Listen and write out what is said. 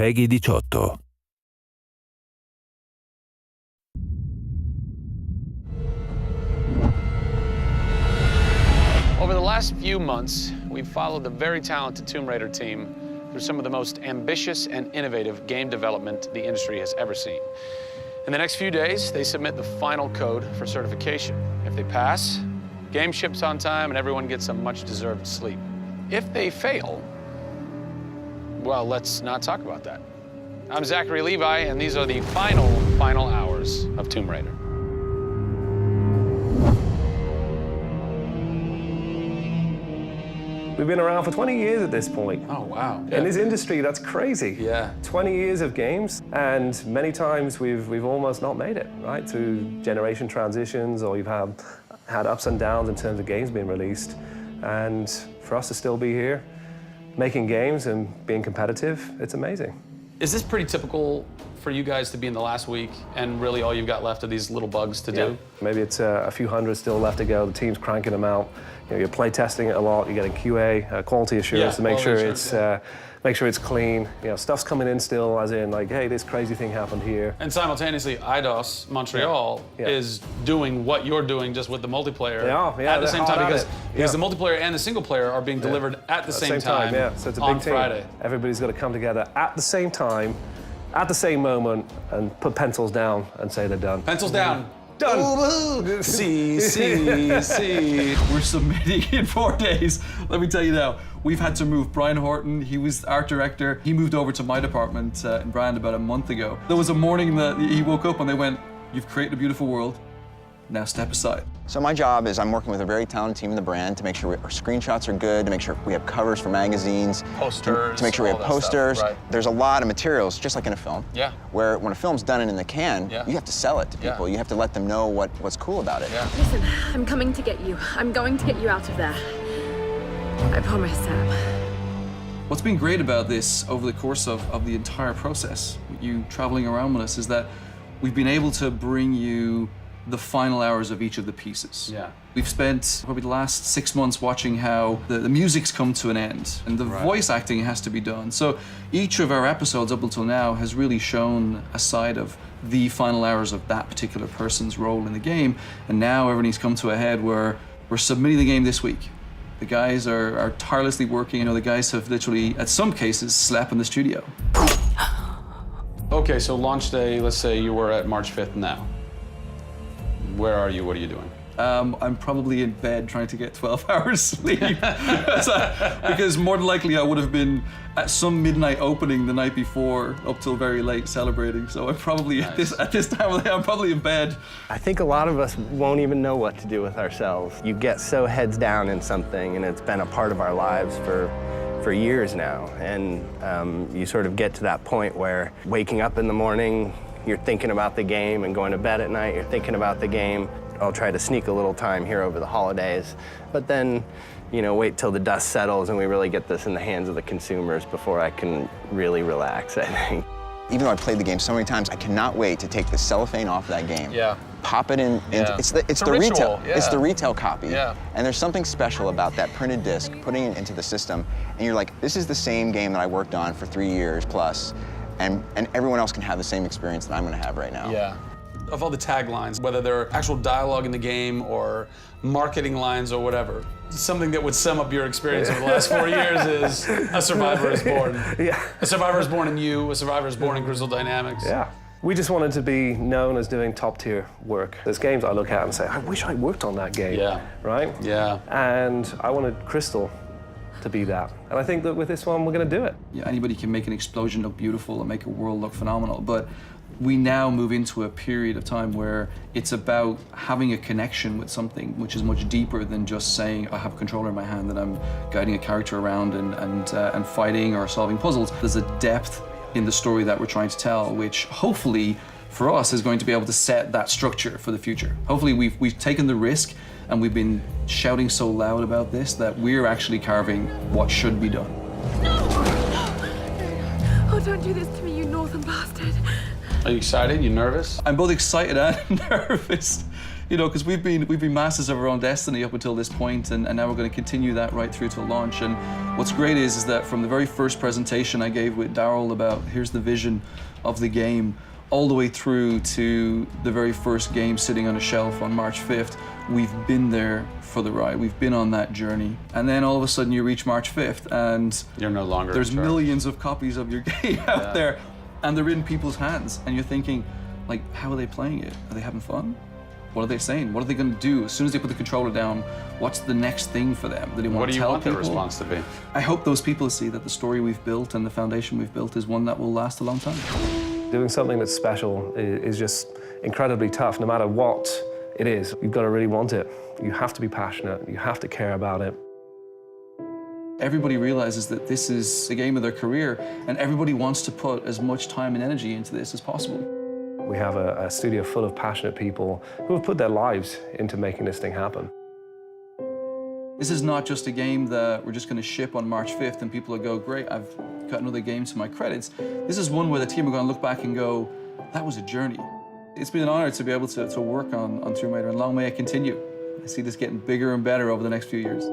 PEGI 18. Over the last few months, we've followed the very talented Tomb Raider team through some of the most ambitious and innovative game development the industry has ever seen. In the next few days, they submit the final code for certification. If they pass, game ships on time and everyone gets some much-deserved sleep. If they fail, well, let's not talk about that. I'm Zachary Levi, and these are the final hours of Tomb Raider. We've been around for 20 years at this point. Oh, wow. In this industry, that's crazy. Yeah. 20 years of games, and many times we've almost not made it, right? Through generation transitions, or you've had ups and downs in terms of games being released. And for us to still be here, making games and being competitive, it's amazing. Is this pretty typical for you guys to be in the last week and really all you've got left are these little bugs to do? Maybe it's a few hundred still left to go. The team's cranking them out. You know, you're play testing it a lot. You're getting QA, quality assurance, to make sure it's clean. You know, stuff's coming in still, as in like, hey, this crazy thing happened here. And simultaneously, IDOS Montreal is doing what you're doing, just with the multiplayer at the same time, because the multiplayer and the single player are being delivered at the same time. So it's a big team. Friday. Everybody's got to come together at the same time, at the same moment, and put pencils down and say they're done. Pencils down. Done. See. We're submitting in 4 days. Let me tell you now, we've had to move Brian Horton. He was art director. He moved over to my department in Brand about a month ago. There was a morning that he woke up and they went, "You've created a beautiful world. Now step aside." So my job is I'm working with a very talented team in the brand to make sure our screenshots are good, to make sure we have covers for magazines, posters, to make sure we have posters. Stuff, right. There's a lot of materials, just like in a film, where when a film's done and in the can, you have to sell it to people. You have to let them know what's cool about it. Listen, I'm coming to get you. I'm going to get you out of there. I promise, Sam. What's been great about this over the course of the entire process, you traveling around with us, is that we've been able to bring you the final hours of each of the pieces. We've spent probably the last 6 months watching how the music's come to an end and the voice acting has to be done. So each of our episodes up until now has really shown a side of the final hours of that particular person's role in the game. And now everything's come to a head where we're submitting the game this week. The guys are tirelessly working. You know, the guys have literally, at some cases, slept in the studio. Okay, so launch day, let's say you were at March 5th now. Where are you? What are you doing? I'm probably in bed trying to get 12 hours sleep. Because more than likely I would have been at some midnight opening the night before up till very late celebrating. So I'm probably at this time of the day, I'm probably in bed. I think a lot of us won't even know what to do with ourselves. You get so heads down in something, and it's been a part of our lives for years now. And you sort of get to that point where waking up in the morning, you're thinking about the game, and going to bed at night, you're thinking about the game. I'll try to sneak a little time here over the holidays, but then, you know, wait till the dust settles and we really get this in the hands of the consumers before I can really relax, I think. Even though I've played the game so many times, I cannot wait to take the cellophane off that game. Pop it in. It's the retail. It's the retail copy. And there's something special about that printed disc, putting it into the system, and you're like, this is the same game that I worked on for 3 years plus. And everyone else can have the same experience that I'm going to have right now. Of all the taglines, whether they're actual dialogue in the game or marketing lines or whatever, something that would sum up your experience over the last 4 years is a survivor is born. A survivor is born in you, a survivor is born in Crystal Dynamics. We just wanted to be known as doing top-tier work. There's games I look at and say, I wish I worked on that game, right? And I wanted Crystal to be that. And I think that with this one, we're going to do it. Anybody can make an explosion look beautiful and make a world look phenomenal, but we now move into a period of time where it's about having a connection with something which is much deeper than just saying, I have a controller in my hand and I'm guiding a character around and fighting or solving puzzles. There's a depth in the story that we're trying to tell, which hopefully for us is going to be able to set that structure for the future. Hopefully we've taken the risk and we've been shouting so loud about this that we're actually carving what should be done. No! Oh, don't do this to me, you northern bastard. Are you excited? You nervous? I'm both excited and nervous. You know, because we've been masters of our own destiny up until this point, and now we're going to continue that right through to launch. And what's great is that from the very first presentation I gave with Daryl about here's the vision of the game, all the way through to the very first game sitting on a shelf on March 5th, we've been there for the ride. We've been on that journey. And then all of a sudden you reach March 5th and you're no longer there's millions of copies of your game out there, and they're in people's hands. And you're thinking, like, how are they playing it? Are they having fun? What are they saying? What are they going to do? As soon as they put the controller down, what's the next thing for them? Do they want to tell people? What do you want their response to be? I hope those people see that the story we've built and the foundation we've built is one that will last a long time. Doing something that's special is just incredibly tough, no matter what it is. You've got to really want it. You have to be passionate. You have to care about it. Everybody realizes that this is the game of their career, and everybody wants to put as much time and energy into this as possible. We have a studio full of passionate people who have put their lives into making this thing happen. This is not just a game that we're just going to ship on March 5th and people will go, great, I've got another game to my credits. This is one where the team are going to look back and go, that was a journey. It's been an honor to be able to work on Tomb Raider, and long may it continue. I see this getting bigger and better over the next few years.